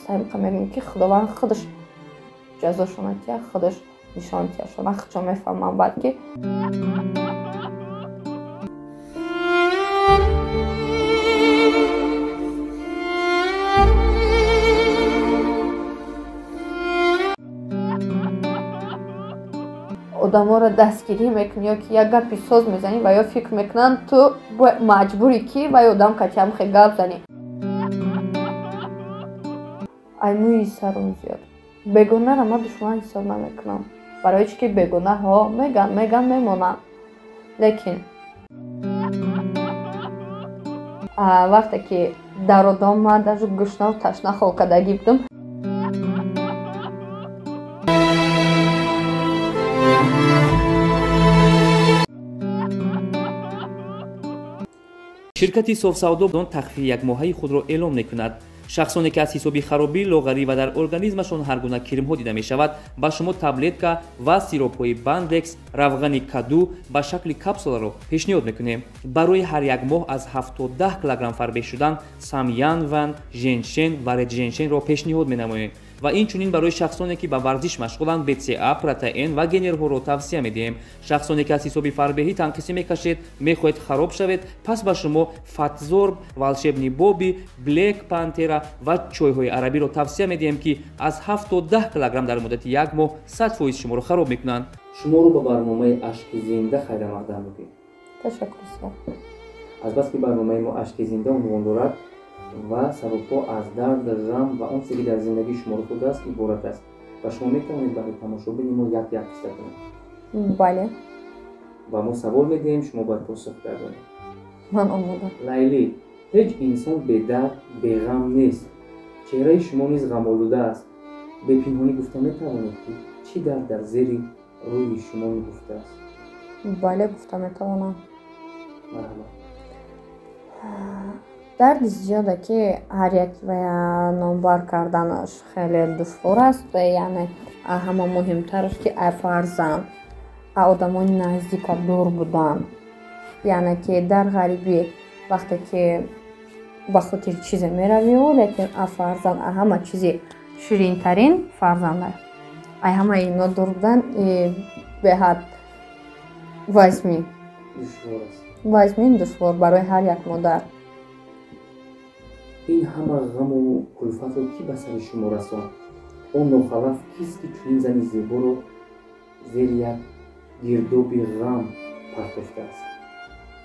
саи мекунем ки худованд худаш ҷазошона тия, худаш нишон тия шона, худшон мефаҳмам балки одаморо дастгирӣ мекунӣ ё ки як гапи соз мезанӣ ва ё фикр мекунанд ту маҷбурӣ ки вай одам катиам хе гап занӣ. Аймӯи сарум зиёд. Бегонаро ман душман ҳисоб намекунам. Барои чӣ ки бегонаҳо меган мемонанд. Лекин вақте ки дар одам ман даже гӯшнаву ташна холкадагӣ будам. ширкати софсавдо тахфии якмоҳаи худро эълон мекунад. шахсоне ки аз ҳисоби харобӣ, лоғарӣ ва дар организмашон ҳар гуна кирмҳо дида мешавад, ба шумо таблетка ва сиропҳои бандекс, равғани каду ба шакли капсуларо пешниҳод мекунем. барои ҳар як моҳ аз 7 то 10 килограмм фарбеҳ шудан самянван, женшен ва редженшенро пешниҳод менамоем ва инчунин барои шахсоне ки ба варзиш машғуланд бца, протеин ва генерҳоро тавсия медиҳем. шахсоне ки аз ҳисоби фарбеҳӣ танқисӣ мекашед, мехоҳед хароб шавед, пас ба шумо фатзорб, волшебни боби, блек пантера ва чойҳои арабиро тавсия медиҳем ки аз 7 то 10 килограмм дар муддати як моҳ 100% шуморо хароб мекунанд. шуморо ба барномаи ашки зинда хайрамақдам мекунем. Ташаккур сар. азбаски барномаи мо ашки зинда унвон дорад ва сабабҳо аз дард, ғам ва он чизе ки дар зиндагии шумо рух додааст иборат аст ва шумо метавонед барои тамошобини мо як қиста кунед. Бале. ва мо савол медиҳем, шумо бояд посух гардонед. Ман омода. Лайли, ҳеҷ инсон бедард, беғам нест. чеҳраи шумо низ ғамолуда аст. бепинҳонӣ гуфта метавонед ки чӣ дард дар зери рӯи шумо мегуфтааст? Бале, гуфта метавонам. марҳамат. дарди зиёде ки ҳар як номбар карданаш хеле душвор аст. яъне ҳама муҳимтараш ки фарзанд одамони наздика дур будан, яъне ки дар ғарибӣ вақте ки ба хотири чизе меравиу, лекин фарзанд ҳама чизи ширинтарин фарзанда ҳамаи ино дур будан беҳад вазмин душвор барои ҳар як модар. ин ҳама ғаму кулфатро ки ба сари шумо расон? он нохалаф кист ки чунин зани зеборо зери як гирдоби ғам партофтааст?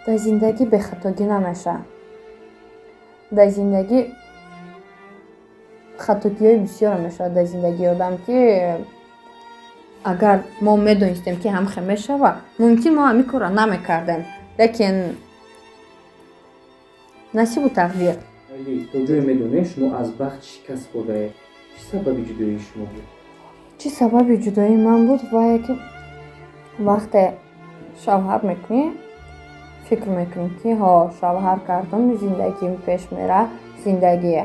дар зиндагӣ бехатогӣ намеша. дар зиндагӣ хатогиҳои бисёр мешавад дар зиндагии одам ки агар мо медонистем ки ҳамхе мешава, мумкин мо ҳамин корро намекардем, лекин насибу тақдир. то ҷое медонем шумо аз бахт шикаст хӯрдаед. чӣ сабаби ҷудоии шумо буд? чӣ сабаби ҷудоии ман буд? вае ки вақте шавҳар мекунӣ, фикр мекунӣ ки шавҳар кардам, зиндагим пеш мера, зиндагие.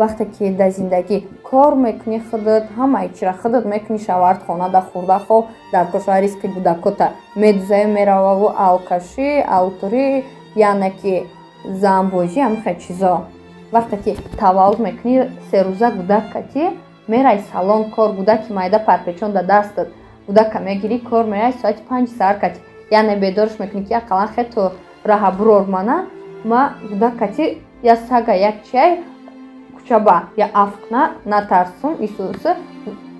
вақте ки дар зиндагӣ кор мекунӣ, худат ҳамаи чира худат мекунӣ, шавард хонада хӯрдахо дар кушварист ки будакота медузае мерававу алкашӣ, алтурӣ, яъне ки занбозӣ, ҳамихе чизо. вақте ки таваллуд мекунӣ, серӯза гудакати мераи салон кор, гудаки майда парпечон да дастат, гудака мегирӣ кор мераи соати 5 саркати, яъне бедорш мекунӣ ки ақаллан хето раҳа бурор мана ма гудакати я сага як чай кучаба я афкна натарсум исусы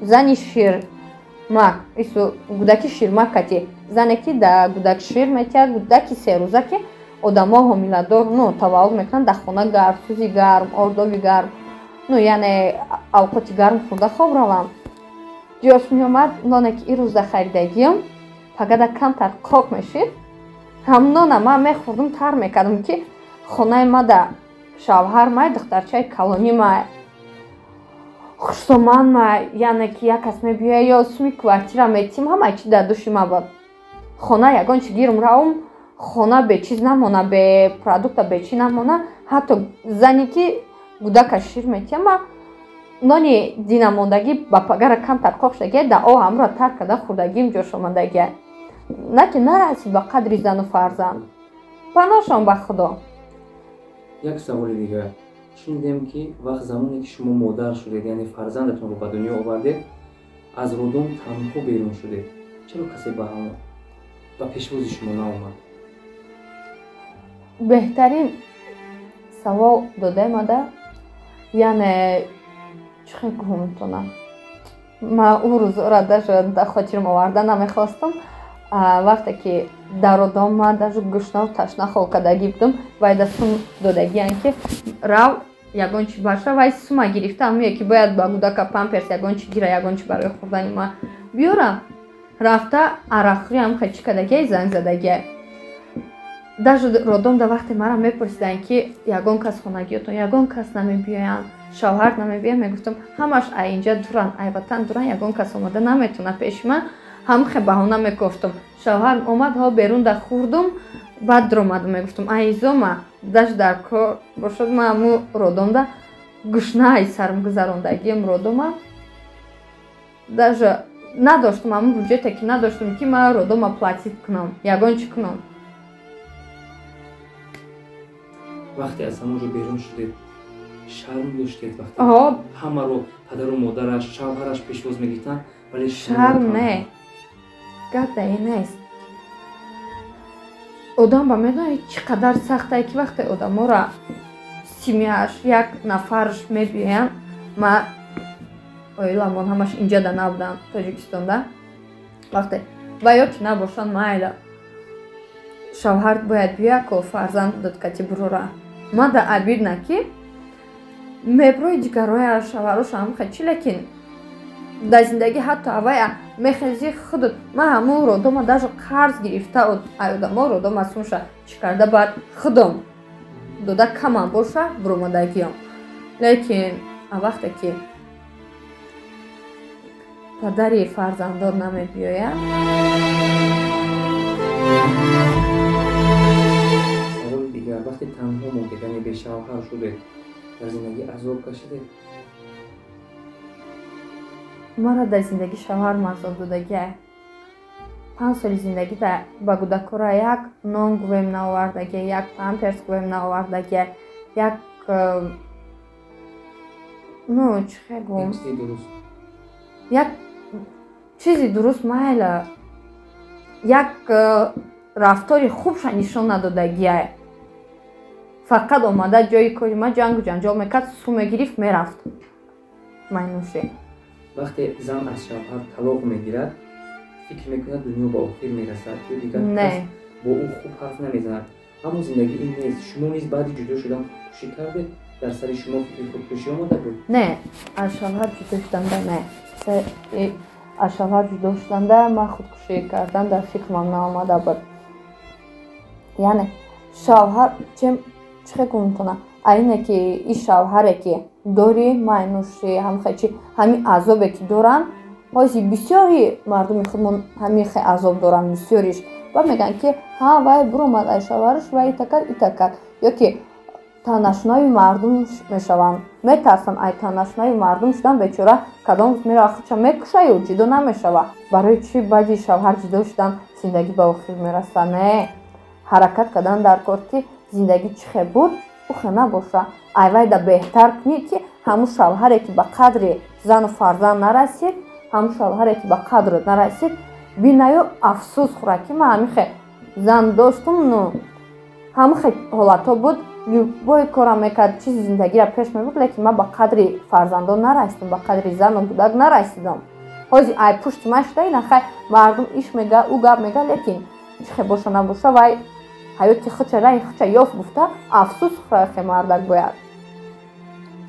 зани ширмак ису гудаки ширмакати зане ки да гудак шир метия гудаки серӯза ки одамо ҳомиладор таваллуд мекунанд дар хона гарм, сӯзи гарм, ордоби гарм, яъне авқоти гарм хӯрда хоб равам. ҷош меомад ноне ки ин рӯза харидагиям пагада камтар қоқ мешид, ҳам нона ман мехӯрдум тар мекардам ки хонаи ма да шавҳар май духтарчаи калонӣ май хушсоман май, яъне ки як кас мебиёя ё суми квартира метим ҳамаи чи дар души ма буд. хона ягон чи гирм равум, хона бечиз намона, бе продукта бечи намона, ҳатто зане ки гудака шир метияма нони динамондагӣ ба пагара камтар қоқ шудагия да о ҳамро тар карда хӯрдагим ҷош омадагия. на ки нарасид ба қадри зану фарзанд. паношон ба худо. як саволи дигар. шунидем ки вақт замоне ки шумо модар шудед, яъне фарзандатонро ба дунё овардед, аз родом танҳо берун шудед. чаро касе ба пешвози шумо наомад? беҳтарин савол додаем ада, яъне чӣ хел гуфтам метавонам. Ман ӯ рӯзора даже дар хотирам оварда намехостам. Вақте ки дар родом ман даже гӯшнав ташна хол кардагӣ будам, вайда сум додагиян ки рав ягон чи баша, вай сума гирифта, ҳамое ки бояд ба кӯдака памперс ягон чи гира, ягон чи барои хӯрдани ман биёра. Рафта арақхӯри ҳамқа чӣ кардагия, занг задагия. даже родом да вақте мара мепурсиданд ки ягон кас хонагиётон, ягон кас намебиёянд, шавҳар намебиёянд, мегуфтам ҳамаш ай инҷа дуранд, ай ватан дуранд, ягон кас омада наметавонад пеши ман. ҳамхе баҳона мекуфтам, шавҳар омад ҳо берун да хӯрдум, баъд дуромадам, мегуфтам ай изома даже дар кор бошад, ман ҳаму родомда гӯшна ай сарм гузарондагиам родома даже надоштам, ҳаму буҷете ки надоштам ки ман родома платит кунам, ягон чӣ кунам. вақте аз ҳамонҷо берун шудед, шарм доштед? вақте Аҳо, ҳамаро падару модараш, шавҳараш пешвоз мегирифтанд, вале шарм не, гап дар ин нест. одам ба медонед чӣ қадар сахтае ки вақте одаморо семяаш як нафарш мебиёянд, ма оиламон ҳамаш инҷа да набуданд, Тоҷикистонда. вақте ва ё ки набошанд майла, шавҳар бояд биёя ко фарзанд додкати бурора. Ма да обидна ки меброи ҷигароя шавҳароша ҳамхе чӣ, лекин дар зиндагӣ ҳатто авая мехези худут. Ман ҳамун родома даже қарз гирифта одамо родома сумша чӣ карда баъд худом дода камам боша буромадагиём. лекин вақте ки падари фарзандон намебиёяд, саволи дигар, вақте танҳо монед, яъне бешавҳар шудед, дар зиндагӣ азоб кашидед? мара дар зиндагӣ шавҳар азоб додагия. 5 соли зиндагида ба кӯдакора як нон гӯвем наовардагия, як памперс гӯвем наовардагия, як чӣ хел гӯвам, як чизи дуруст майла, як рафтори хубша нишон надодагия. фақат омада ҷои кори ма ҷангу ҷанҷол мекард, су мегирифт мерафт майнӯшӣ. вақте зан аз шавҳар талоқ мегирад, фикр мекунад дунё ба охир мерасад, ё дигар кас бо ӯ хуб ҳарф намезанад. аммо зиндагӣ ин нест. шумо низ баъди ҷудо шудан худкушӣ кардед? дар сари шумо фикри худкушӣ омада буд? Не, аз шавҳар ҷудо шуданда не. аз шавҳар ҷудо шуданда ман худкушӣ кардан дар фикрмам наомада буд. яъне шавҳар чӣ хел гуфтам метавонам, айне ки ин шавҳаре ки дори майнӯшӣ ҳамхечи ҳамин азобе ки доранд, ҳози бисёри мардуми худмон ҳамин хел азоб доранд, бисёриш. ва мегӯянд ки вай буромад ай шавҳараш ва итакад ё ки танашнои мардум мешаванд, метарсанд ай танашнои мардум шудан бечора кадом рӯз мера худша мекуша ё ҷудо намешава. барои чӣ баъди шавҳар ҷудо шудан зиндагӣ ба охир мерасад? Не, ҳаракат кардан дар кор ки зиндагӣ чӣ хел буд ӯ хел набоша. айвайда беҳтар кунӣ ки ҳамун шавҳаре ки ба қадри зану фарзанд нарасид, ҳамун шавҳаре ки ба қадр нарасид, бинаю афсӯс хӯра ки ман ҳамин хел зан доштум, ҳамин хел ҳолатҳо буд, любой корам мекард, чизи зиндагиро пеш мебурд, лекин ман ба қадри фарзандон нарасидам, ба қадри зану кӯдак нарасидам. ҳози ай пушти ман шуда инахай мардум иш мега, ӯ гап мега, лекин чӣ хел боша набоша, вай ҳаёти худша раи худша ёфт гуфта афсӯс хӯра хел мардак бояд.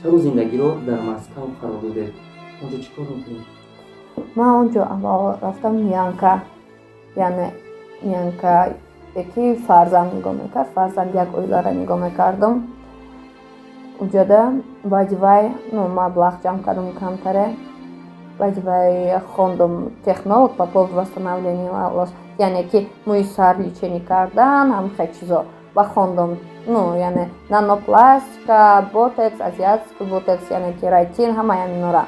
чаро зиндагиро дар Москав қарор додед? онҷо чӣ кор мекунед? ман онҷо аввал рафтам миянка, яъне миянка яки фарзанд нигоҳ мекард, фарзанд як оиларо нигоҳ мекардам. уҷода баъди вай маблағ ҷамъ кардам камтаре, баъди вай хондам технолог по поводу восстановления волос, яъне ки мӯи сар личени кардан ҳамхел чизо, ва хондам яъне нанопластика, ботекс, азиатский ботекс, яъне кератин, ҳамаи инора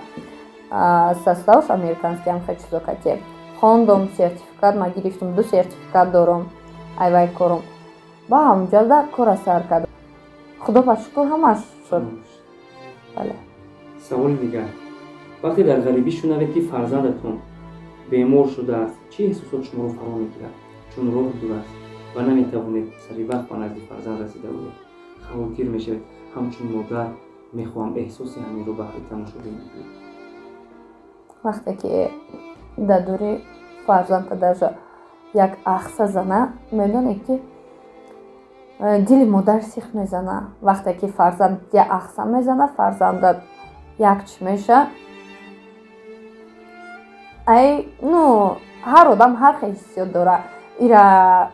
составш американский ҳамхел чизо кати. хондам сертификат ма гирифтам, 2 сертификат дорам айвай корам. ба ҳамҷода кора сар кардам. худо ба шукр ҳамаш шуд. Бале. Саволи дигар. Вақте дар ғарибӣ шунавед ки фарзандатон бемор шудааст, чӣ эҳсосот шуморо фаро мегирад? Чун роҳ дур аст ва наметавонед сари вақт ба назди фарзанд расида будед. Хавотир мешавед. Ҳамчун модар мехоҳам эҳсоси ҳаминро баҳри тамошобин бигиред. Вақте ки дар дури фарзанда даже як ахса зана, медонед ки дили модар сих мезана. Вақте ки фарзанд як ахса мезана, фарзандат як чӣ меша. Ай, ҳар одам ҳар хел ҳиссиёт дора. Ира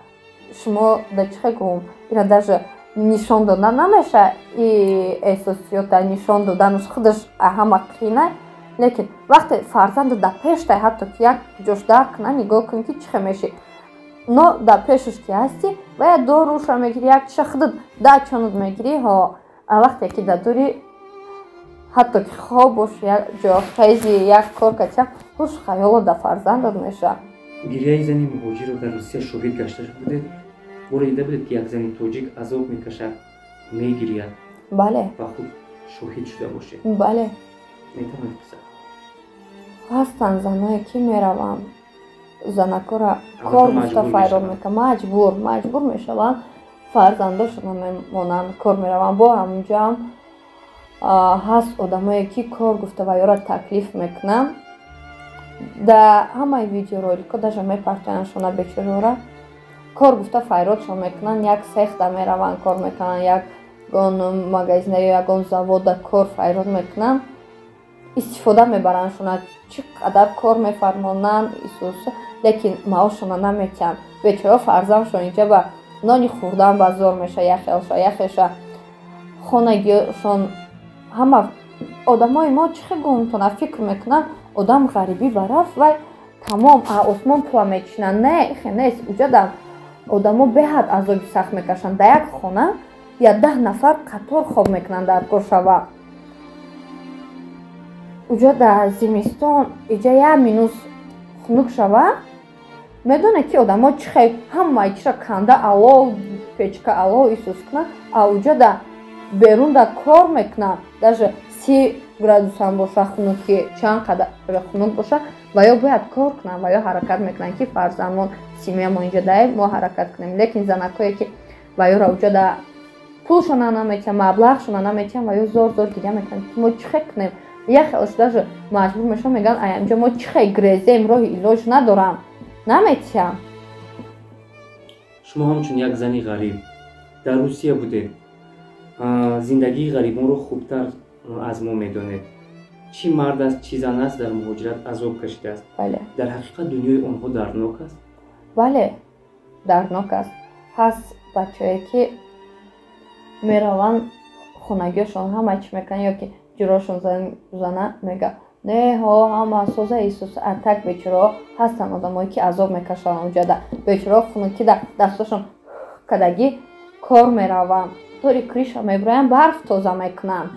шумо да чӣ хел гӯм, ира даже нишон дода намеша, и эҳсосиёта нишон доданаш худаш ҳама қина. Лекин вақте фарзанда да пештай, ҳатто ки як ҷош дарк куна, нигоҳ кун ки чӣ хел мешӣ. Но да пешаш ки ҳастӣ, ва як доруша мегирӣ, як чиша худат да чонут мегирӣ. А вақте ки да дури ҳатто ки хоб бош, як ҷо хези, як кор кардам, ҳуш хаёло да фарзандат меша. Гирияи зани муҳоҷирро дар Русия шоҳид гашта будед? Боре дида будед ки як зани тоҷик азоб мекашад, мегирияд? Бале. Ва худ шоҳид шуда бошед? Бале. Метавонед қисса? Ҳастанд заное ки мераванд, занакора кор гуфта файрод мекунанд, маҷбур мешаванд, фарзандошона мемонанд, кор мераванд. Бо ҳамҷам ҳаст одамое ки кор гуфта ва ёро таклиф мекунанд. Да ҳамаи видеороликҳо даже мепартояндшона бечорора. Кор гуфта файродшон мекунанд, як сехта мераванд, кор мекунанд, ягон магазина ё ягон завода кор файрод мекунанд. Истифода мебарандшона, чӣ қадар кор мефармонанд, Исус, лекин маошшона наметиҳанд. Бечора фарзандшон инҷа ба нони хӯрдан ба зор меша, яхеша хонагиёшон. Ҳама одамои мо чӣ хел гумтона фикр мекунанд, одам ғарибӣ барафт вай тамом осмон пула мечинанд. Не, ихе нест. Уҷа да одамо беҳад азоби сахт мекашанд. Дар як хона 10 нафар қатор хоб мекунанд дар гӯшава. Уҷа дар зимистон иҷа 1 минус хунук шава. Медонед ки одамо чӣ хел ҳамаи чиша канда алов, печка алов Исус кунанд, а уҷа да берун да кор мекунанд. Даже 30 градус ҳам боша хунуки, чанд қадар хунук боша, ва ё бояд кор кунанд, ва ё ҳаракат мекунанд ки фарзандмон семиямо инҷа даем, мо ҳаракат кунем. Лекин занакое ки ва ёра уҷа да пулшона наметиҳанд, маблағшона наметиҳанд, ва ё зор гиря мекунанд ки мо чӣ хел кунем. Як хелаш даже маҷбур мешаванд, мегӯянд ай амҷа мо чӣ хел гирезем, роҳи илоҷ надорам, наметиҳам. Шумо ҳамчун як зани ғариб дар Русия будед. Зиндагии ғарибонро хубтар аз мо медонед. Чӣ мард аст, чӣ зан аст дар муҳоҷират азоб кашидааст. Бале. Дар ҳақиқат дунёи онҳо дарднок аст? Бале, дарднок аст. Ҳаст бачае ки мераванд хонагиёшон ҳама чӣ мекунанд, ё ки ҷирошон зана мега не ҳама соза Исус, а так бечораҳо ҳастанд одамое ки азоб мекашанд уҷада. Бечораҳо хунуки да дасташон кадагӣ кор мераванд, тори криша мебироянд, барф тоза мекунанд.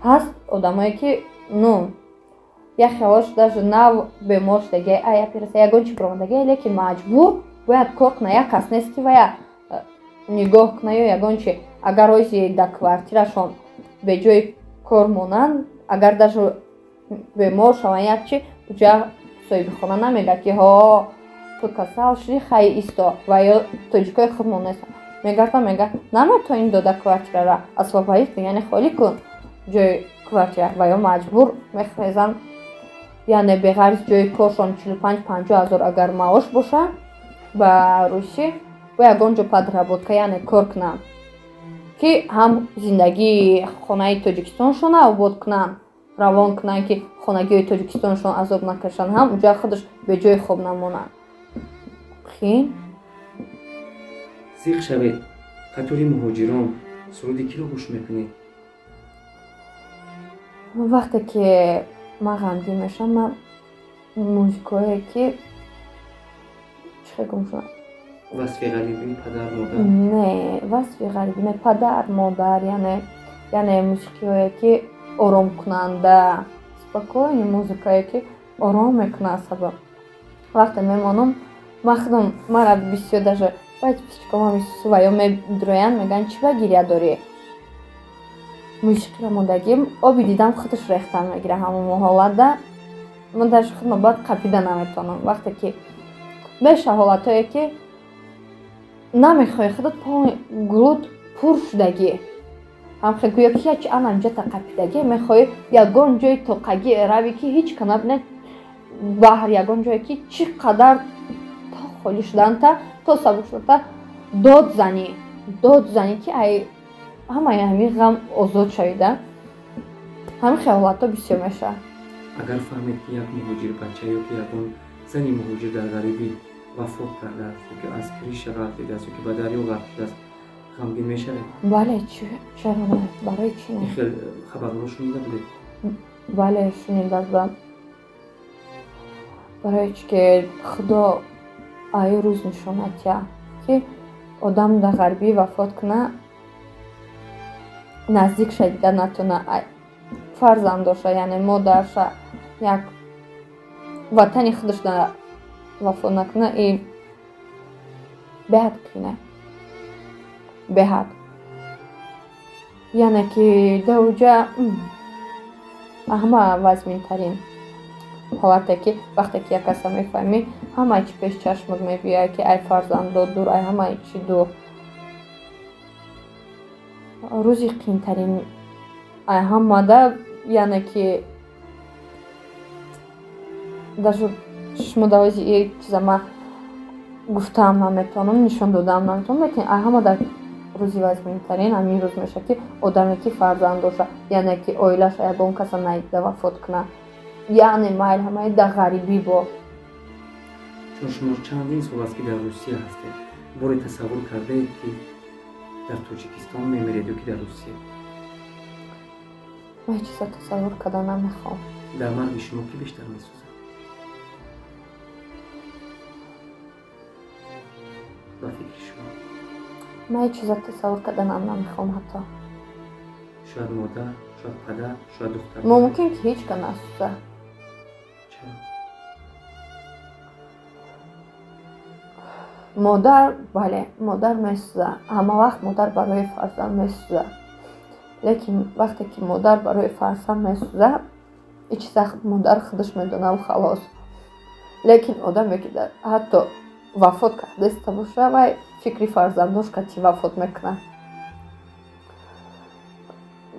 Ҳаст одамое ки як хелош даже нав бемор шудагӣ, япираса ягон чӣ биромадагӣ, лекин маҷбур бояд кор кунад. Як кас нест ки вая нигоҳ кунад ё ягон чӣ. Агар рози дар квартирашон беҷои кор монанд, агар даже бемор шаванд як чӣ, уҷа соҳиби хона намегӯяд ки ту касал шудӣ, хай исто, ва ё тоҷикои худмон нестанд. Мегардад наметавонӣ дода квартирара освободид кун, яъне холӣ кун ҷои квартира, ва ё маҷбур мехезанд, яъне беғарз ҷои коршон 45-50 ҳазор агар маош боша ба русӣ, бо ягон ҷо подработка, яъне кор кунанд ки ҳам зиндагии хонаи тоҷикистоншона обод кунанд, равон кунанд ки хонагиҳои тоҷикистоншон азоб накашанд, ҳам уҷа худаш беҷои хоб намонанд. Зиқ шавед, қатори муҳоҷирон суруди киро гӯш мекунед? Вақте ки ман ғамгин мешавам, ман музикое ки чӣ хел гум шуда? Васфи ғарибӣ, падар, модар? Не, васфи ғарибӣ не, падар, модар, яъне мусиқиҳое ки оромкунанда, спокойни музикае ки ором мекунад сабаб. Вақте мемонам, ман худам мара бисёр даже байт писчикомам Исусу ва ё медроянд, мегӯянд чӣ ба гиря дорӣ? мушиқиро мо дагим оби дидам худаш рехтан мегира ҳамон ҳолатда ман дар худма баъд қапида наметавонам вақте ки меша ҳолатое ки намехоҳӣ худат полни гулут пур шудагӣ ҳамхе гӯё ки яч ананҷата қапидагӣ мехоҳӣ ягон ҷои тоқагӣ равӣ ки ҳеҷ канаб не баҳр ягон ҷое ки чӣ қадар то холӣ шуданта то сабук шудата дод занӣ ки ай ҳамаи ҳамин ғам озод шавида ҳамин хаёлато бисёр мешавад. агар фаҳмед ки як муҳоҷир бача ё ки ягон зани муҳоҷир дар ғарибӣ вафот кардааст ё ки аз кириша ғарқ дидааст ё ки ба дарё ғарқ шудааст ғамгин мешавед? бале чаро не барои чӣ не хел хабарҳоро шунида будед? бале шунида будам барои чӣ ки худо ай рӯз нишонад ки одам дар ғарбӣ вафот куна наздик шавида натуна фарзандоша яъне модарша як ватани худашда вафот накуна и беҳад қине беҳад яъне ки давҷа ҳама вазминтарин ҳолате ки вақте ки як каса мефаҳмӣ ҳамаи чӣ пеш чашмат мебияд ки ай фарзандо дур ай ҳамаи чӣ дур рӯзи қиинтарин ай ҳамада яъне ки дар шумо давози ин чиза ман гуфтаам наметавонам нишон додаам наметавонам лекин ай ҳамада рӯзи вазминтарин ҳамин рӯз мешавад ки одаме ки фарзандоша яъне ки оилаша ягон каса надида вафот кунад яъне майл ҳамаи дар ғарибӣ бо чун шумо чандин сол аст ки дар русия ҳастед боре тасаввур кардаед ки дар тоҷикистон мемеред ё ки дар русия? ман ҳеҷ чиза тасаввур карда намехоҳам. дар марги шумо ки бештар месӯзад? ба фикри шумо ман ҳеҷ чиза тасаввур карда намехоҳам ҳатто шояд модар шояд падар шояд духтар мумкин ки ҳеҷ кам насӯзад. чаро? модар бале модар месӯзад ҳама вақт модар барои фарзанд месӯзад лекин вақте ки модар барои фарзанд месӯзад ин чиза модар худаш медонад халос лекин одаме ки ҳатто вафот кардаиста боша вай фикри фарзандош кати вафот мекунад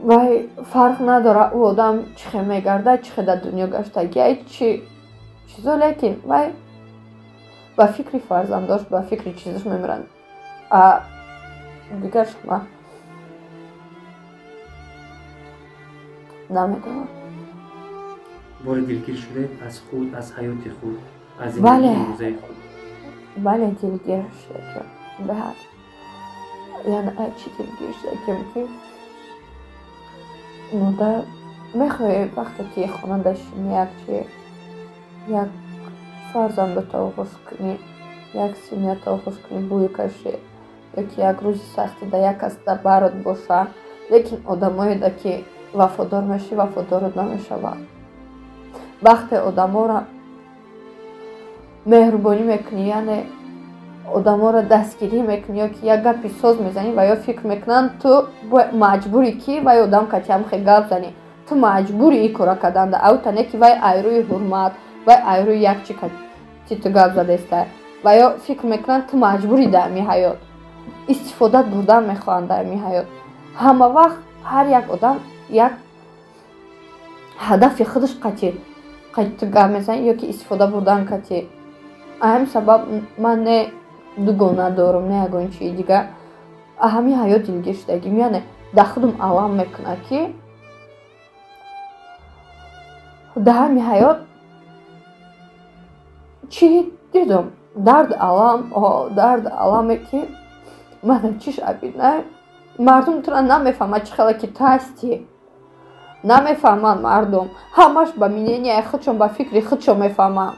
вай фарқ надорад ӯ одам чӣ хел мегардад чӣ хел дар дунё гаштагӣ ай чӣ чизо лекин вай ба фикри фарзандош ба фикри чизош мемирад дигар шума намедонам. боре дилгир шудед аз худ аз ҳаёти худ аз бале зиндагии рӯзаи худ? бале дилгир шудакам беҳад яъне чӣ дилгир шудакам ки модар мехоҳӣ вақте ки хона дашини як фарзандато оғоз кунӣ як симиято оғоз кунӣ бӯй кашӣ ё ки як рӯзи сахти да як кас дар барот боша лекин одамоеда ки вафодор мешавӣ вафодорот намешавад вақте одаморо меҳрубонӣ мекунӣ яъне одаморо дастгирӣ мекунӣ ё ки як гапи соз мезанӣ ва ё фикр мекунанд ту маҷбурӣ ки вай одам катиам хел гап занӣ ту маҷбурӣ ин кора карданда аута не ки вай айрӯи ҳурмат вай айрӯи як чӣ ки ту гап задаистай ва ё фикр мекунанд ту маҷбурӣ дар ҳамин ҳаёт истифодат бурдан мехоҳанд дар ҳамин ҳаёт ҳама вақт ҳар як одам як ҳадафи худаш қати ту гап мезанӣ ё ки истифода бурдан кати ҳамин сабаб ман не дугона дорум не ягон чии дигар ҳамин ҳаёт дилгир шудагим яъне дар худам алам мекунад ки дар ҳамин ҳаёт чӣ дидум дард аламе ки мана чиш абидна мардум тура намефаҳмад чӣ хеле ки ту ҳастӣ намефаҳмад мардум ҳамаш ба мненияи худшон ба фикри худшон мефаҳманд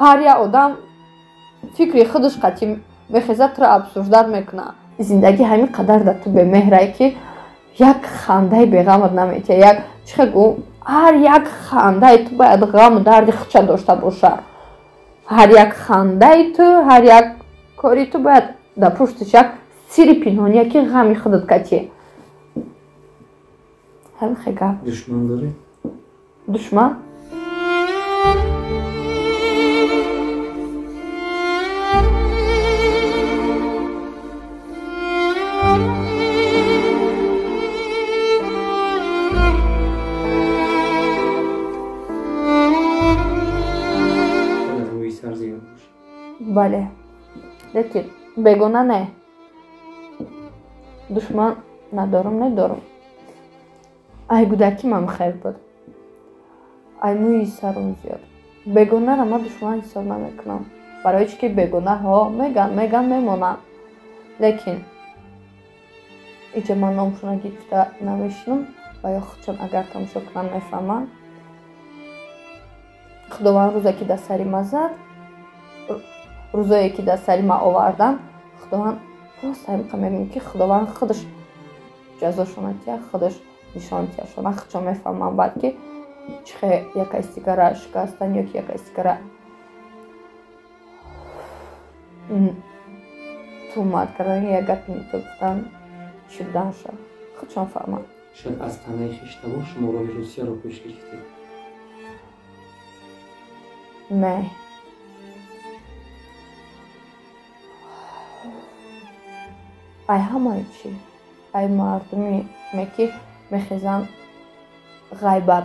ҳар як одам фикри худаш қатъи мехезад тура абсурдат мекунад зиндагӣ ҳамин қадар дар ту бемеҳрае ки як хандаи беғамат наметия як чӣ хел гӯ ҳар як хандаи ту бояд ғаму дарди худша дошта бошад ҳар як хандаи ту ҳар як кори ту бояд дар пушташ як сири пинҳония ки ғами худат кати Хелхи гап. دشمن داری؟ Душман? شاید روی سر زیاد باشه. Бале. Лекин бегона не. Душман недорум. Ай гудакимам хел буд. Ай муи сарум зиёд. Бегонаро ма душман ҳисоб намекунам. Барои чӣ ки бегонаҳо меган мемонанд. Лекин иҷа ман номшона гирифта намешинам ва ё худшон агар тамошо кунам мефаҳманд. Худованд рӯзе ки дар сари ма зад, рӯзое ки дар сари ма оварданд, Худованд просто ҳамиқа мегӯям ки Худованд худаш ҷазошона кия, худаш нишон кияшона, худшон мефаҳманд балки чихе яка истигара шикастан ё ки яка истигара тӯҳмат кардан як гапи гуфтан чӣ буданша худшон фаҳманд. شاید از تنه خویشتن شما راه روسیه رو پیش گرفتید. Не. Ай ҳамаи чӣ? Ай мардуми ки мехезанд ғайбат